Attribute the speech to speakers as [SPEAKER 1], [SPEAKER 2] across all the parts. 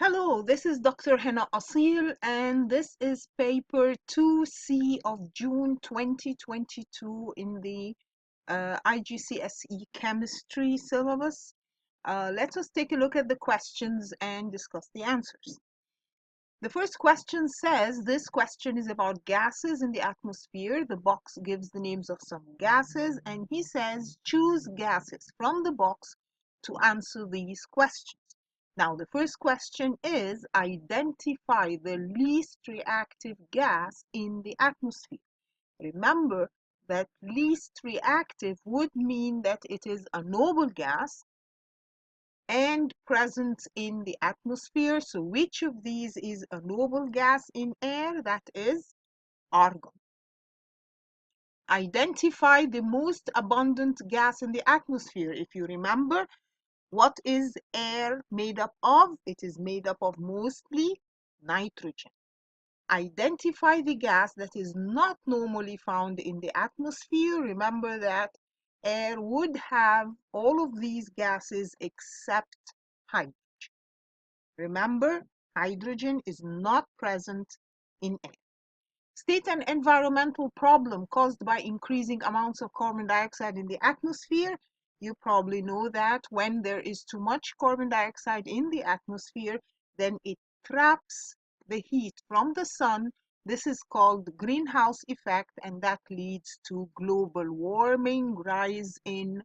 [SPEAKER 1] Hello, this is Dr. Hanaa Assil, and this is paper 2C of June 2022 in the IGCSE chemistry syllabus. Let us take a look at the questions and discuss the answers. The first question says, this question is about gases in the atmosphere. The box gives the names of some gases, and he says, choose gases from the box to answer these questions. Now, the first question is, identify the least reactive gas in the atmosphere. Remember that least reactive would mean that it is a noble gas and present in the atmosphere. So which of these is a noble gas in air? That is argon. Identify the most abundant gas in the atmosphere. If you remember, what is air made up of? It is made up of mostly nitrogen. Identify the gas that is not normally found in the atmosphere. Remember that air would have all of these gases except hydrogen. Remember, hydrogen is not present in air. State an environmental problem caused by increasing amounts of carbon dioxide in the atmosphere. You probably know that when there is too much carbon dioxide in the atmosphere, then it traps the heat from the sun. This is called the greenhouse effect, and that leads to global warming, rise in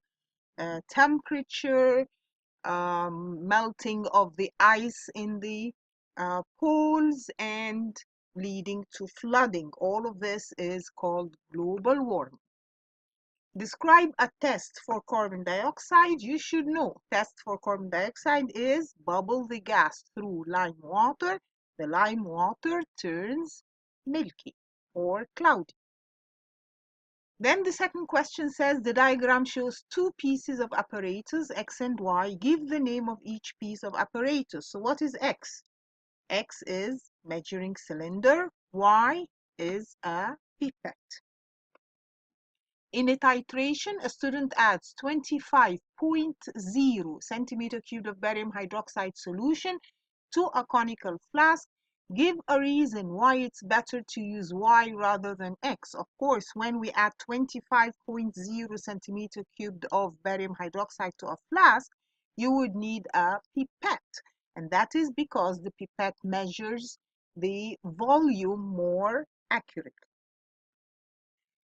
[SPEAKER 1] temperature, melting of the ice in the poles, and leading to flooding. All of this is called global warming. Describe a test for carbon dioxide. You should know test for carbon dioxide is bubble the gas through lime water. The lime water turns milky or cloudy. Then the second question says the diagram shows two pieces of apparatus, X and Y. Give the name of each piece of apparatus. So what is X? X is measuring cylinder. Y is a pipette. In a titration, a student adds 25.0 centimeter cubed of barium hydroxide solution to a conical flask. Give a reason why it's better to use Y rather than X. Of course, when we add 25.0 centimeter cubed of barium hydroxide to a flask, you would need a pipette. And that is because the pipette measures the volume more accurately.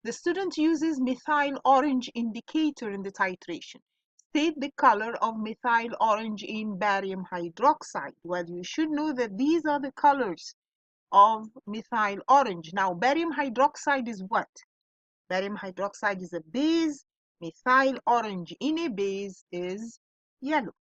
[SPEAKER 1] The student uses methyl orange indicator in the titration. State the color of methyl orange in barium hydroxide. Well, you should know that these are the colors of methyl orange. Now, barium hydroxide is what? Barium hydroxide is a base. Methyl orange in a base is yellow.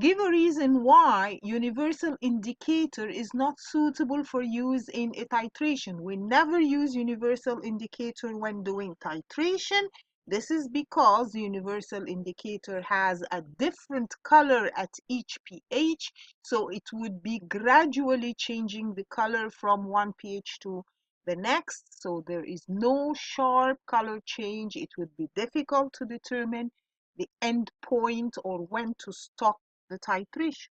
[SPEAKER 1] Give a reason why universal indicator is not suitable for use in a titration. We never use universal indicator when doing titration. This is because the universal indicator has a different color at each pH, so it would be gradually changing the color from one pH to the next. So there is no sharp color change. It would be difficult to determine the end point or when to stop the titration.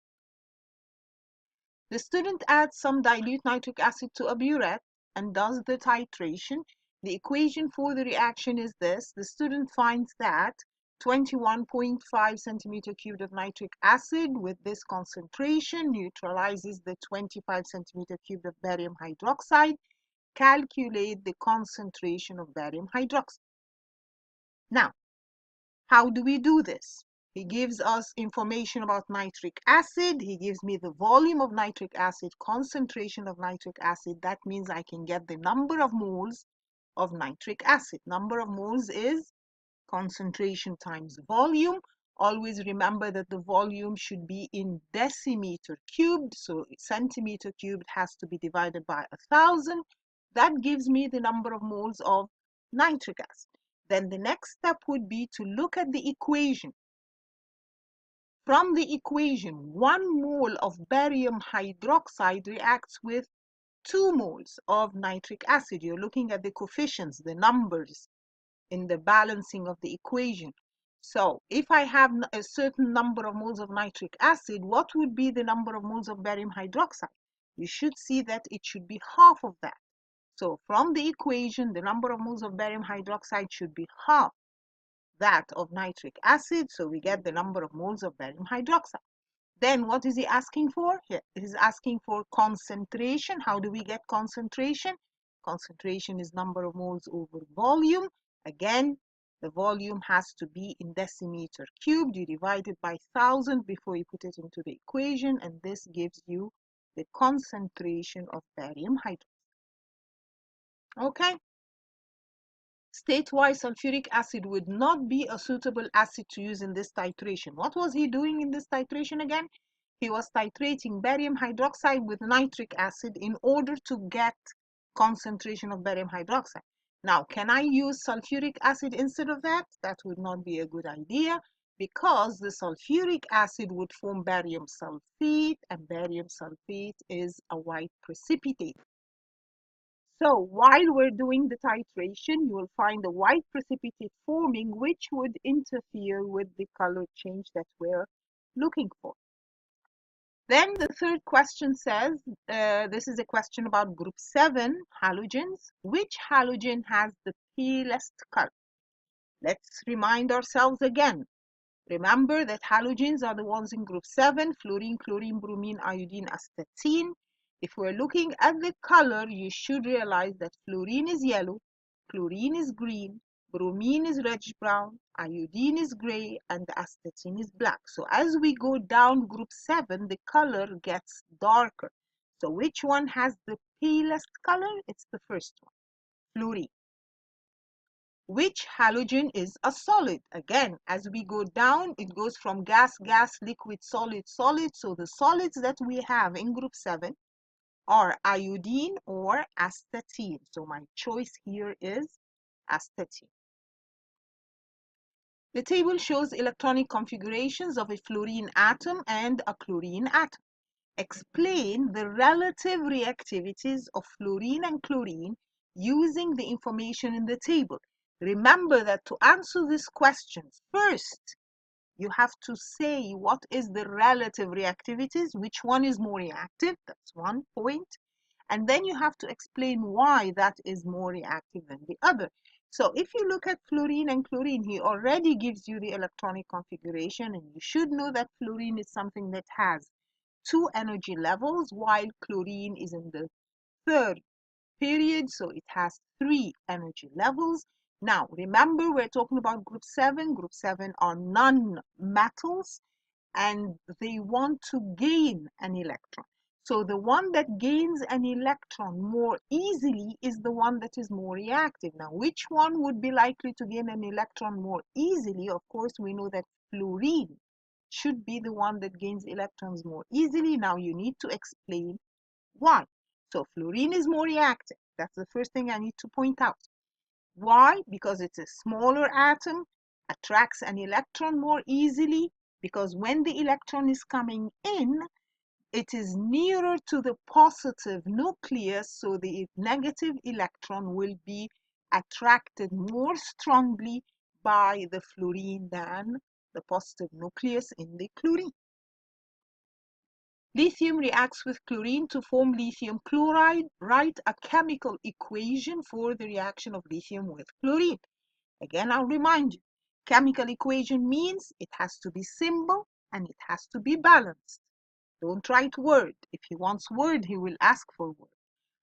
[SPEAKER 1] The student adds some dilute nitric acid to a burette and does the titration. The equation for the reaction is this. The student finds that 21.5 centimeter cubed of nitric acid with this concentration neutralizes the 25 centimeter cubed of barium hydroxide. Calculate the concentration of barium hydroxide. Now, how do we do this? He gives us information about nitric acid. He gives me the volume of nitric acid, concentration of nitric acid. That means I can get the number of moles of nitric acid. Number of moles is concentration times volume. Always remember that the volume should be in decimeter cubed. So centimeter cubed has to be divided by 1,000. That gives me the number of moles of nitric acid. Then the next step would be to look at the equation. From the equation, 1 mole of barium hydroxide reacts with 2 moles of nitric acid. You're looking at the coefficients, the numbers in the balancing of the equation. So if I have a certain number of moles of nitric acid, what would be the number of moles of barium hydroxide? You should see that it should be half of that. So from the equation, the number of moles of barium hydroxide should be half that of nitric acid. So we get the number of moles of barium hydroxide. Then what is he asking for? Here, he's asking for concentration. How do we get concentration? Concentration is number of moles over volume. Again, the volume has to be in decimeter cubed. You divide it by 1,000 before you put it into the equation, and this gives you the concentration of barium hydroxide. Okay? State why sulfuric acid would not be a suitable acid to use in this titration. What was he doing in this titration again? He was titrating barium hydroxide with nitric acid in order to get concentration of barium hydroxide. Now, can I use sulfuric acid instead of that? That would not be a good idea, because the sulfuric acid would form barium sulfate, and barium sulfate is a white precipitate. So while we're doing the titration, you will find a white precipitate forming, which would interfere with the color change that we're looking for. Then the third question says, this is a question about group 7 halogens. Which halogen has the palest color? Let's remind ourselves again. Remember that halogens are the ones in group 7, fluorine, chlorine, bromine, iodine, astatine. If we're looking at the color, you should realize that fluorine is yellow, chlorine is green, bromine is reddish brown, iodine is gray, and astatine is black. So as we go down group 7, the color gets darker. So which one has the palest color? It's the first one, fluorine. Which halogen is a solid? Again, as we go down, it goes from gas, gas, liquid, solid, solid. So the solids that we have in group 7 are iodine or astatine. So my choice here is astatine. The table shows electronic configurations of a fluorine atom and a chlorine atom. Explain the relative reactivities of fluorine and chlorine using the information in the table. Remember that to answer this question, first, you have to say what is the relative reactivities, which one is more reactive, that's one point. And then you have to explain why that is more reactive than the other. So if you look at fluorine and chlorine, he already gives you the electronic configuration, and you should know that fluorine is something that has 2 energy levels, while chlorine is in the third period, so it has 3 energy levels. Now, remember, we're talking about group 7. Group 7 are non-metals, and they want to gain an electron. So the one that gains an electron more easily is the one that is more reactive. Now, which one would be likely to gain an electron more easily? Of course, we know that fluorine should be the one that gains electrons more easily. Now you need to explain why. So fluorine is more reactive. That's the first thing I need to point out. Why? Because it's a smaller atom, attracts an electron more easily, because when the electron is coming in, it is nearer to the positive nucleus, so the negative electron will be attracted more strongly by the fluorine than the positive nucleus in the chlorine. Lithium reacts with chlorine to form lithium chloride. Write a chemical equation for the reaction of lithium with chlorine. Again, I'll remind you, chemical equation means it has to be simple and it has to be balanced. Don't write word. If he wants word, he will ask for word.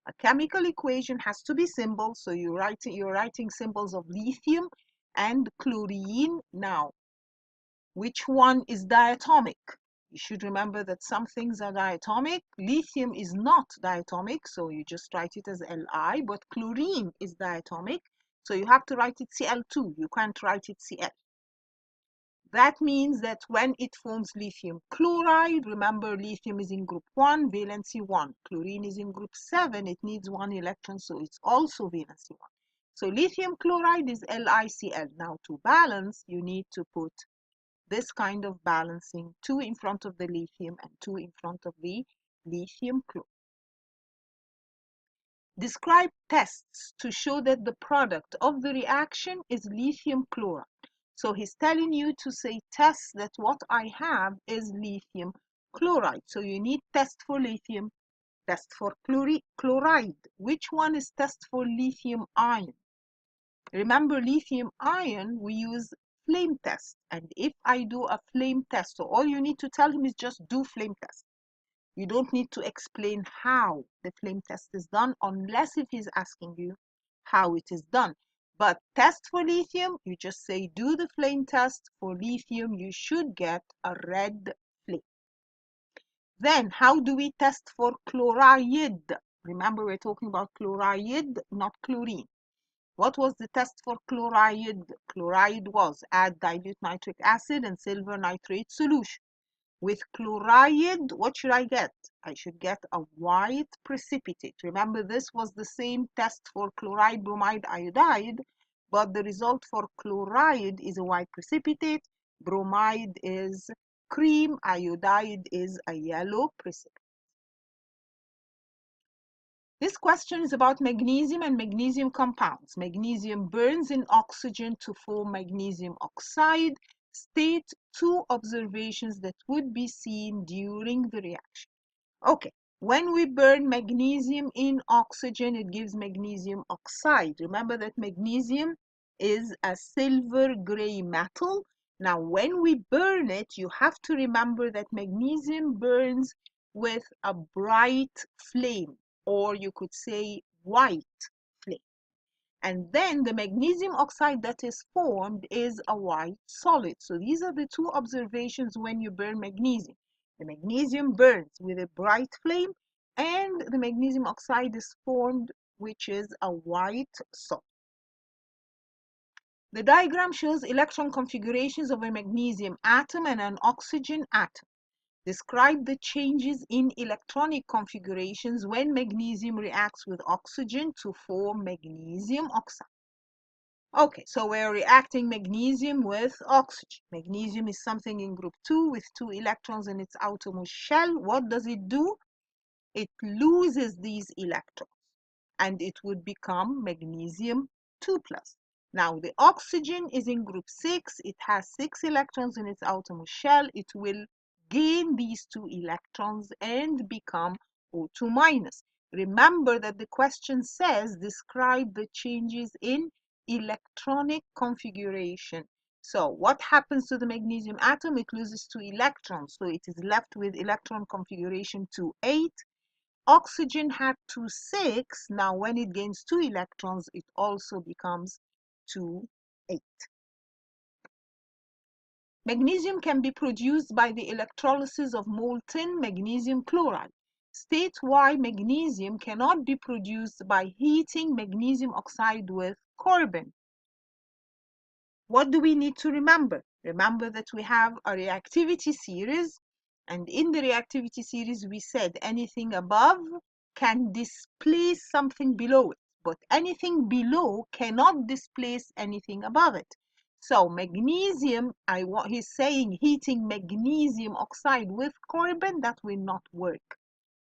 [SPEAKER 1] A chemical equation has to be simple, so you're writing symbols of lithium and chlorine. Now, which one is diatomic? You should remember that some things are diatomic. Lithium is not diatomic, so you just write it as Li, but chlorine is diatomic, so you have to write it Cl2. You can't write it Cl. That means that when it forms lithium chloride, remember lithium is in group 1, valency 1. Chlorine is in group 7, it needs 1 electron, so it's also valency 1. So lithium chloride is LiCl. Now to balance, you need to put this kind of balancing, 2 in front of the lithium and 2 in front of the lithium chloride. Describe tests to show that the product of the reaction is lithium chloride. So he's telling you to say test that what I have is lithium chloride. So you need test for lithium, test for chloride. Which one is test for lithium ion? Remember, lithium ion, we use flame test. And if I do a flame test, so all you need to tell him is just do flame test. You don't need to explain how the flame test is done unless if he's asking you how it is done. But test for lithium, you just say do the flame test. For lithium, you should get a red flame. Then how do we test for chloride? Remember, we're talking about chloride, not chlorine. What was the test for chloride? Chloride was add dilute nitric acid and silver nitrate solution. With chloride, what should I get? I should get a white precipitate. Remember, this was the same test for chloride, bromide, iodide, but the result for chloride is a white precipitate, bromide is cream, iodide is a yellow precipitate. This question is about magnesium and magnesium compounds. Magnesium burns in oxygen to form magnesium oxide. State two observations that would be seen during the reaction. Okay, when we burn magnesium in oxygen, it gives magnesium oxide. Remember that magnesium is a silver gray metal. Now, when we burn it, you have to remember that magnesium burns with a bright flame, or you could say white flame. And then the magnesium oxide that is formed is a white solid. So these are the two observations when you burn magnesium. The magnesium burns with a bright flame, and the magnesium oxide is formed, which is a white solid. The diagram shows electron configurations of a magnesium atom and an oxygen atom. Describe the changes in electronic configurations when magnesium reacts with oxygen to form magnesium oxide. Okay, so we're reacting magnesium with oxygen. Magnesium is something in group 2 with 2 electrons in its outermost shell. What does it do? It loses these electrons and it would become magnesium 2+. Now the oxygen is in group 6. It has 6 electrons in its outermost shell. It will gain these 2 electrons and become O2-. Remember that the question says describe the changes in electronic configuration. So what happens to the magnesium atom? It loses 2 electrons. So it is left with electron configuration 2,8. Oxygen had 2,6. Now when it gains 2 electrons, it also becomes 2,8. Magnesium can be produced by the electrolysis of molten magnesium chloride. State why magnesium cannot be produced by heating magnesium oxide with carbon. What do we need to remember? Remember that we have a reactivity series, and in the reactivity series we said anything above can displace something below it, but anything below cannot displace anything above it. So magnesium, he's saying heating magnesium oxide with carbon, that will not work.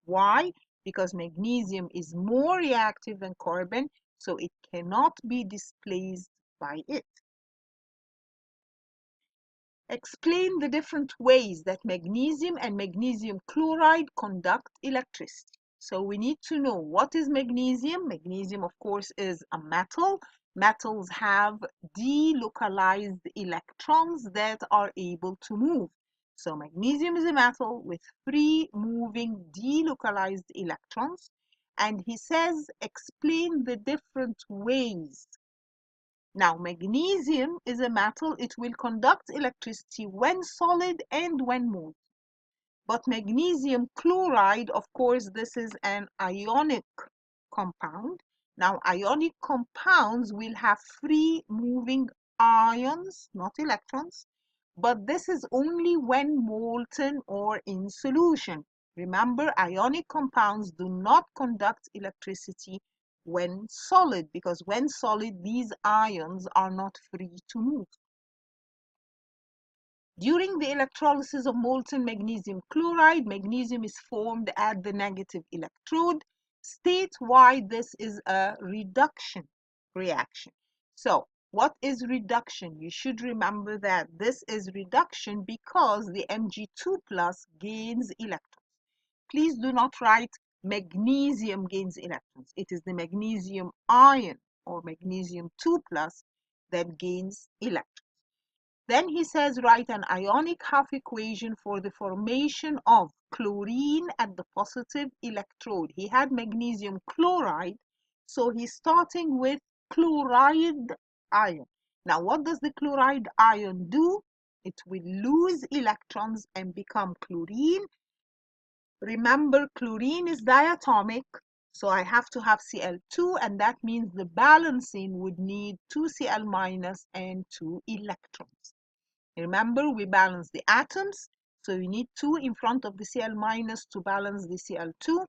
[SPEAKER 1] Why? Because magnesium is more reactive than carbon, so it cannot be displaced by it. Explain the different ways that magnesium and magnesium chloride conduct electricity. So we need to know what is magnesium. Magnesium, of course, is a metal. Metals have delocalized electrons that are able to move. So magnesium is a metal with free moving delocalized electrons. And he says, explain the different ways. Now, magnesium is a metal. It will conduct electricity when solid and when molten. But magnesium chloride, of course, this is an ionic compound. Now, ionic compounds will have free moving ions, not electrons. But this is only when molten or in solution. Remember, ionic compounds do not conduct electricity when solid, because when solid, these ions are not free to move. During the electrolysis of molten magnesium chloride, magnesium is formed at the negative electrode. State why this is a reduction reaction. So What is reduction? You should remember that this is reduction because the Mg2 plus gains electrons. Please do not write magnesium gains electrons. It is the magnesium ion or magnesium 2 plus that gains electrons. Then he says write an ionic half equation for the formation of chlorine at the positive electrode. He had magnesium chloride, so he's starting with chloride ion. Now, what does the chloride ion do? It will lose electrons and become chlorine. Remember, chlorine is diatomic, so I have to have Cl2, and that means the balancing would need 2 Cl minus and 2 electrons. Remember, we balance the atoms, so you need 2 in front of the Cl minus to balance the Cl2.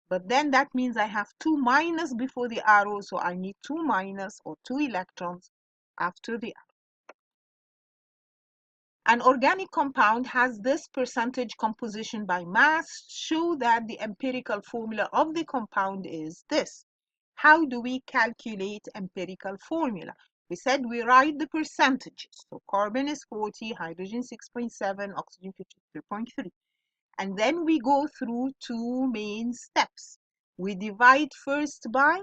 [SPEAKER 1] But then that means I have 2 minus before the arrow, so I need 2 minus or 2 electrons after the arrow. An organic compound has this percentage composition by mass. Show that the empirical formula of the compound is this. How do we calculate empirical formula? We said we write the percentages. So carbon is 40, hydrogen 6.7, oxygen 53.3. And then we go through 2 main steps. We divide first by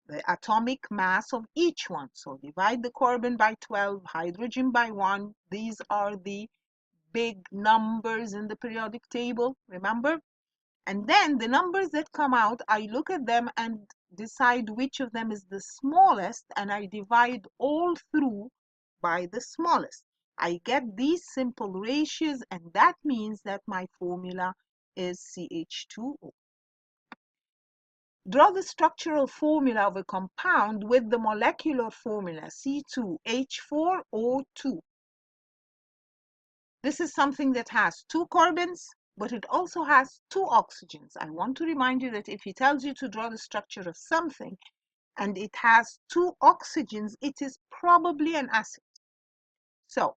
[SPEAKER 1] the atomic mass of each one. So divide the carbon by 12, hydrogen by 1. These are the big numbers in the periodic table, remember? And then the numbers that come out, I look at them and decide which of them is the smallest, and I divide all through by the smallest. I get these simple ratios, and that means that my formula is CH2O. Draw the structural formula of a compound with the molecular formula C2H4O2. This is something that has 2 carbons, but it also has 2 oxygens. I want to remind you that if he tells you to draw the structure of something and it has 2 oxygens, it is probably an acid. So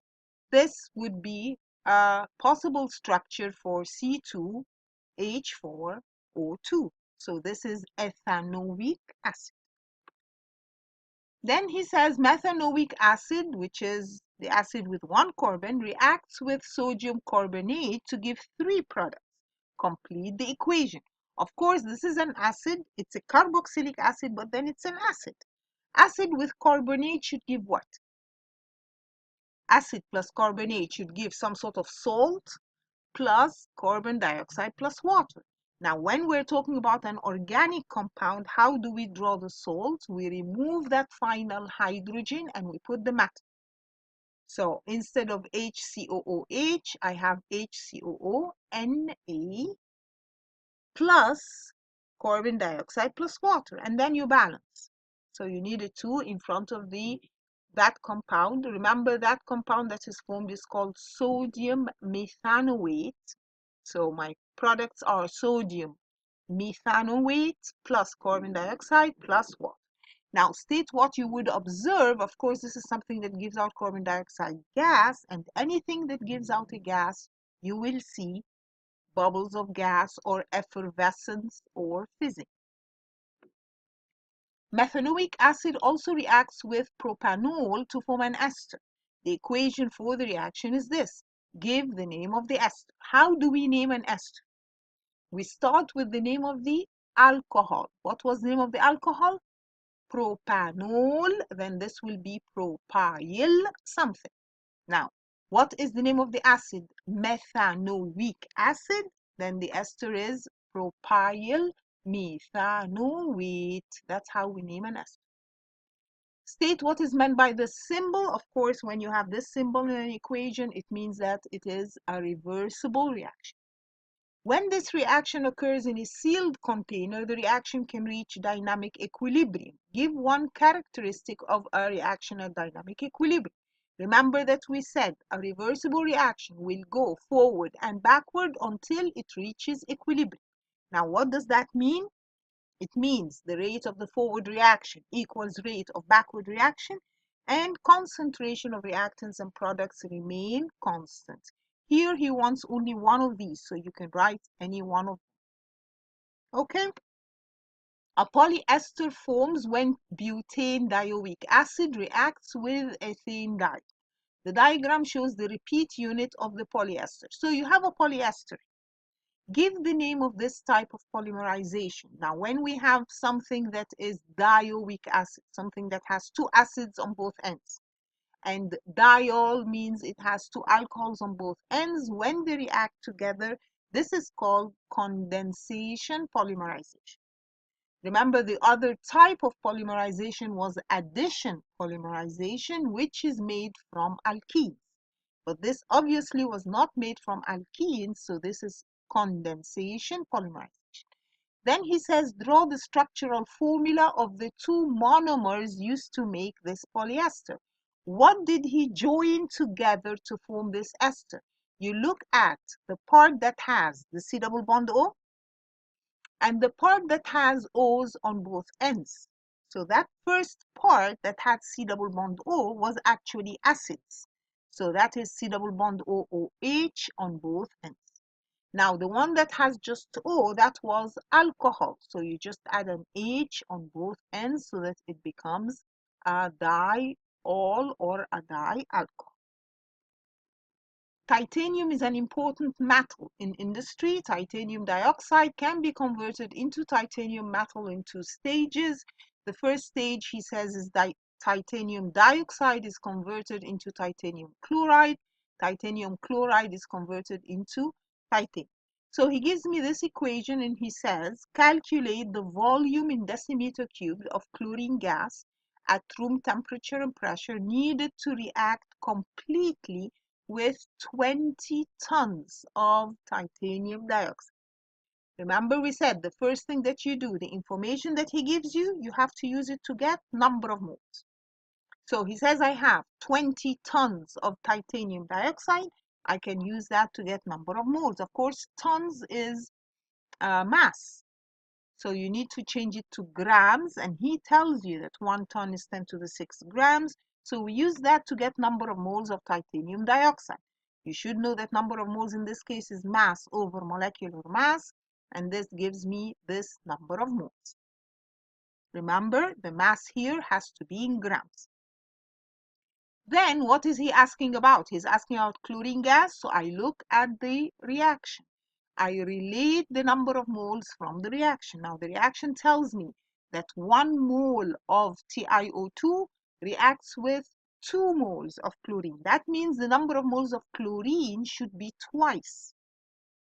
[SPEAKER 1] this would be a possible structure for C2H4O2. So this is ethanoic acid. Then he says methanoic acid, which is the acid with 1 carbon, reacts with sodium carbonate to give 3 products. Complete the equation. Of course, this is an acid. It's a carboxylic acid, but then it's an acid. Acid with carbonate should give what? Acid plus carbonate should give some sort of salt plus carbon dioxide plus water. Now, when we're talking about an organic compound, how do we draw the salt? We remove that final hydrogen and we put the metal. So instead of HCOOH, I have HCOO, plus carbon dioxide plus water, and then you balance. So you need a 2 in front of that compound. Remember, that compound that is formed is called sodium methanoate. So my products are sodium methanoate plus carbon dioxide plus water. Now state what you would observe. Of course, this is something that gives out carbon dioxide gas, and anything that gives out a gas, you will see bubbles of gas or effervescence or fizzing. Methanoic acid also reacts with propanol to form an ester. The equation for the reaction is this. Give the name of the ester. How do we name an ester? We start with the name of the alcohol. What was the name of the alcohol? Propanol. Then this will be propyl something. Now, what is the name of the acid? Methanoic acid. Then the ester is propyl methanoate. That's how we name an ester. State what is meant by the symbol. Of course, when you have this symbol in an equation, it means that it is a reversible reaction. When this reaction occurs in a sealed container, the reaction can reach dynamic equilibrium. Give one characteristic of a reaction at dynamic equilibrium. Remember that we said a reversible reaction will go forward and backward until it reaches equilibrium. Now, what does that mean? It means the rate of the forward reaction equals rate of backward reaction, and concentration of reactants and products remain constant. Here he wants only one of these, so you can write any one of them. Okay? A polyester forms when butane dioic acid reacts with ethane dye. The diagram shows the repeat unit of the polyester. So you have a polyester. Give the name of this type of polymerization. Now, when we have something that is dioic acid, something that has two acids on both ends, and diol means it has two alcohols on both ends, when they react together, this is called condensation polymerization. Remember, the other type of polymerization was addition polymerization, which is made from alkenes. But this obviously was not made from alkenes, so this is condensation polymerization. Then he says, draw the structural formula of the two monomers used to make this polyester. What did he join together to form this ester? You look at the part that has the C double bond O and the part that has O's on both ends. So that first part that had C double bond O was actually acids. So that is C double bond OOH on both ends. Now the one that has just O, that was alcohol. So you just add an H on both ends so that it becomes a diol or a dialcohol. Titanium is an important metal in industry. Titanium dioxide can be converted into titanium metal in two stages. The first stage, he says, is titanium dioxide is converted into titanium chloride. Titanium chloride is converted into titanium. So he gives me this equation and he says, calculate the volume in decimeter cubed of chlorine gas at room temperature and pressure needed to react completely with 20 tons of titanium dioxide. Remember, we said the first thing that you do, the information that he gives you, you have to use it to get number of moles. So he says I have 20 tons of titanium dioxide. I can use that to get number of moles. Of course, tons is mass. So you need to change it to grams, and he tells you that 1 ton is 10 to the 6 grams. So we use that to get number of moles of titanium dioxide. You should know that number of moles in this case is mass over molecular mass, and this gives me this number of moles. Remember, the mass here has to be in grams. Then what is he asking about? He's asking about chlorine gas, so I look at the reaction. I relate the number of moles from the reaction. Now the reaction tells me that 1 mole of TiO2 reacts with 2 moles of chlorine. That means the number of moles of chlorine should be twice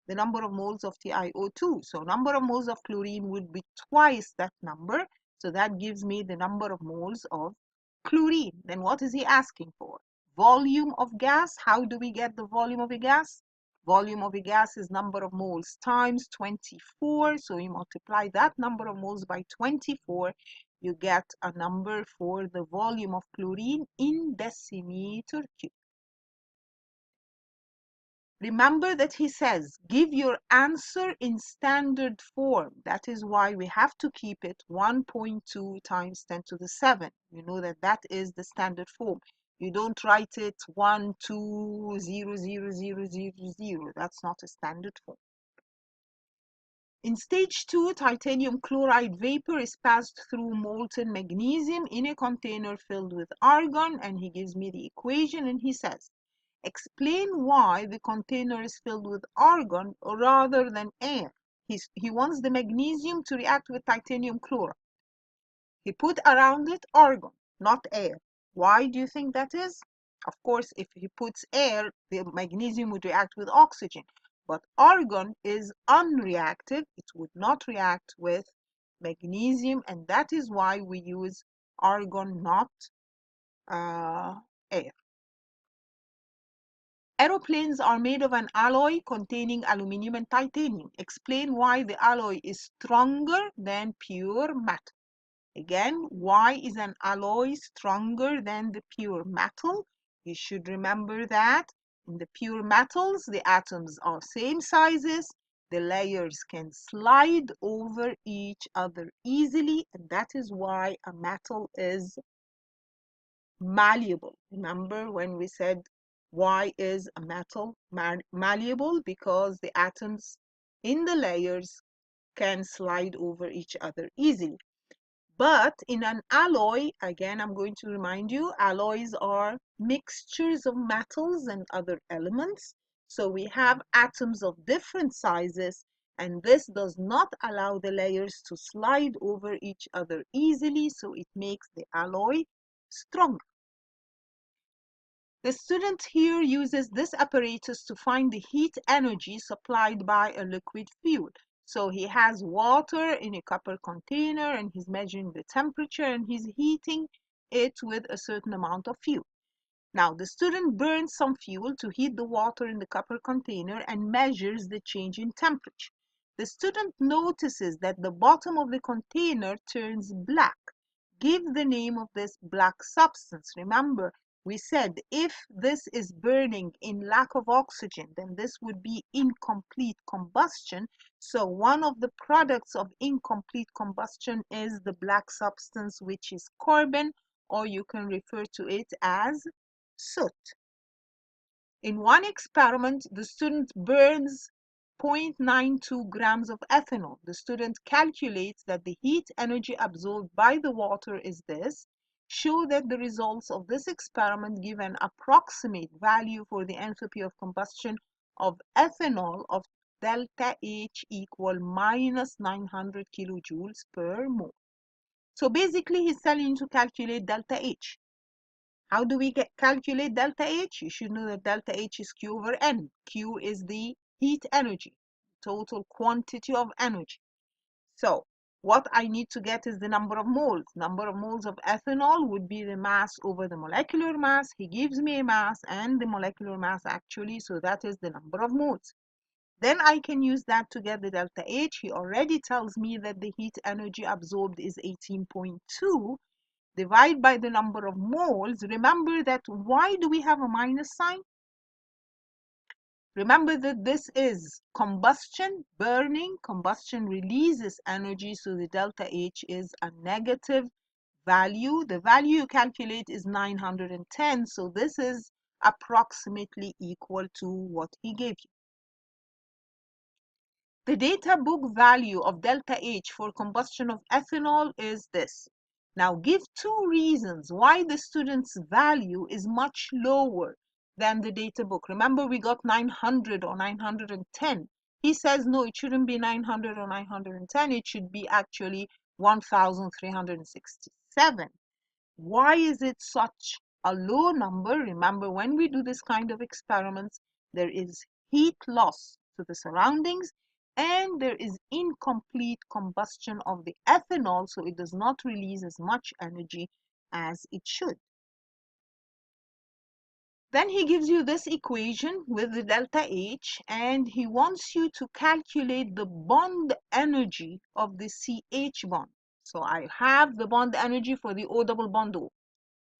[SPEAKER 1] the number of moles of TiO2. So number of moles of chlorine would be twice that number. So that gives me the number of moles of chlorine. Then what is he asking for? Volume of gas. How do we get the volume of a gas? Volume of a gas is number of moles times 24. So you multiply that number of moles by 24. You get a number for the volume of chlorine in decimeter cube. Remember that he says, give your answer in standard form. That is why we have to keep it 1.2 times 10 to the 7. You know that that is the standard form. You don't write it 1, 2, 0, 0, 0, 0, 0. That's not a standard form. In stage 2, titanium chloride vapor is passed through molten magnesium in a container filled with argon, and he gives me the equation and he says, explain why the container is filled with argon rather than air. He wants the magnesium to react with titanium chloride. He put around it argon, not air. Why do you think that is? Of course, if he puts air, the magnesium would react with oxygen. But argon is unreactive. It would not react with magnesium, and that is why we use argon, not air. Aeroplanes are made of an alloy containing aluminum and titanium. Explain why the alloy is stronger than pure metal. Again, why is an alloy stronger than the pure metal? You should remember that in the pure metals, the atoms are same sizes. The layers can slide over each other easily, and that is why a metal is malleable. Remember when we said why is a metal malleable? Because the atoms in the layers can slide over each other easily. But in an alloy, again, I'm going to remind you, alloys are mixtures of metals and other elements. So we have atoms of different sizes, and this does not allow the layers to slide over each other easily, so it makes the alloy stronger. The student here uses this apparatus to find the heat energy supplied by a liquid fuel. So he has water in a copper container and he's measuring the temperature and he's heating it with a certain amount of fuel. Now the student burns some fuel to heat the water in the copper container and measures the change in temperature. The student notices that the bottom of the container turns black. Give the name of this black substance. Remember, we said if this is burning in lack of oxygen, then this would be incomplete combustion. So one of the products of incomplete combustion is the black substance, which is carbon, or you can refer to it as soot. In one experiment, the student burns 0.92 grams of ethanol. The student calculates that the heat energy absorbed by the water is this. Show that the results of this experiment give an approximate value for the enthalpy of combustion of ethanol of delta H equal minus 900 kilojoules per mole. So basically, he's telling you to calculate delta H. How do we calculate delta H? You should know that delta H is Q over N. Q is the heat energy, total quantity of energy. So what I need to get is the number of moles. Number of moles of ethanol would be the mass over the molecular mass. He gives me a mass and the molecular mass actually, so that is the number of moles. Then I can use that to get the delta H. He already tells me that the heat energy absorbed is 18.2. Divide by the number of moles. Remember that why do we have a minus sign? Remember that this is combustion, burning. Combustion releases energy, so the delta H is a negative value. The value you calculate is 910, so this is approximately equal to what he gave you. The data book value of delta H for combustion of ethanol is this. Now give two reasons why the student's value is much lower than the data book. Remember, we got 900 or 910. He says, no, it shouldn't be 900 or 910. It should be actually 1,367. Why is it such a low number? Remember, when we do this kind of experiments, there is heat loss to the surroundings and there is incomplete combustion of the ethanol, so it does not release as much energy as it should. Then he gives you this equation with the delta H, and he wants you to calculate the bond energy of the CH bond. So I have the bond energy for the O double bond O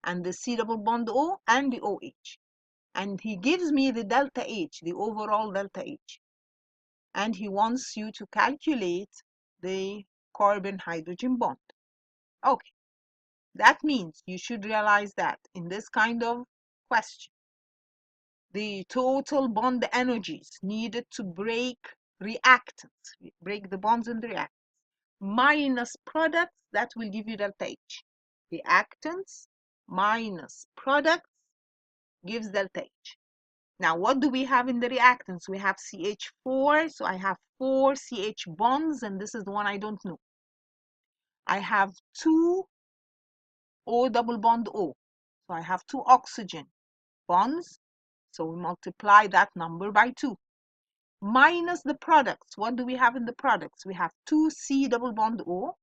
[SPEAKER 1] and the C double bond O and the OH. And he gives me the delta H, the overall delta H. And he wants you to calculate the carbon-hydrogen bond. Okay, that means you should realize that in this kind of question, the total bond energies needed to break reactants, break the bonds in the reactants, minus products, that will give you delta H. Reactants minus products gives delta H. Now, what do we have in the reactants? We have CH4, so I have 4 CH bonds, and this is the one I don't know. I have 2 O double bond O, so I have 2 oxygen bonds, so we multiply that number by 2. Minus the products. What do we have in the products? We have 2 C double bond O,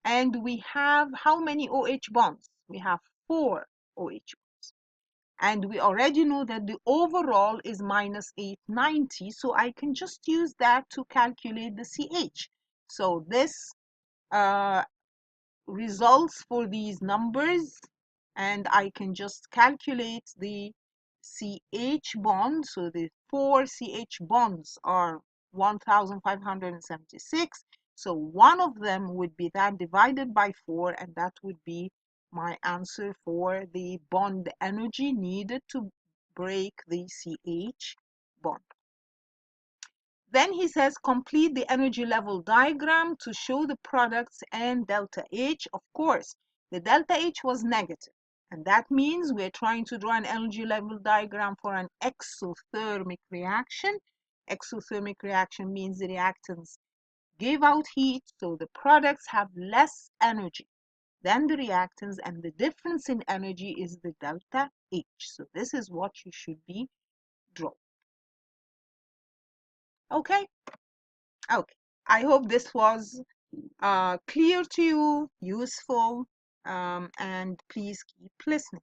[SPEAKER 1] and we have how many OH bonds? We have 4 OH. And we already know that the overall is minus 890, so I can just use that to calculate the CH. So this results for these numbers, and I can just calculate the CH bond. So the 4 CH bonds are 1,576. So one of them would be that divided by 4, and that would be my answer for the bond energy needed to break the CH bond. Then he says complete the energy level diagram to show the products and delta H. Of course, the delta H was negative, and that means we're trying to draw an energy level diagram for an exothermic reaction. Exothermic reaction means the reactants give out heat, so the products have less energy than the reactants, and the difference in energy is the delta H. So this is what you should be drawing. Okay? Okay. I hope this was clear to you, useful, and please keep listening.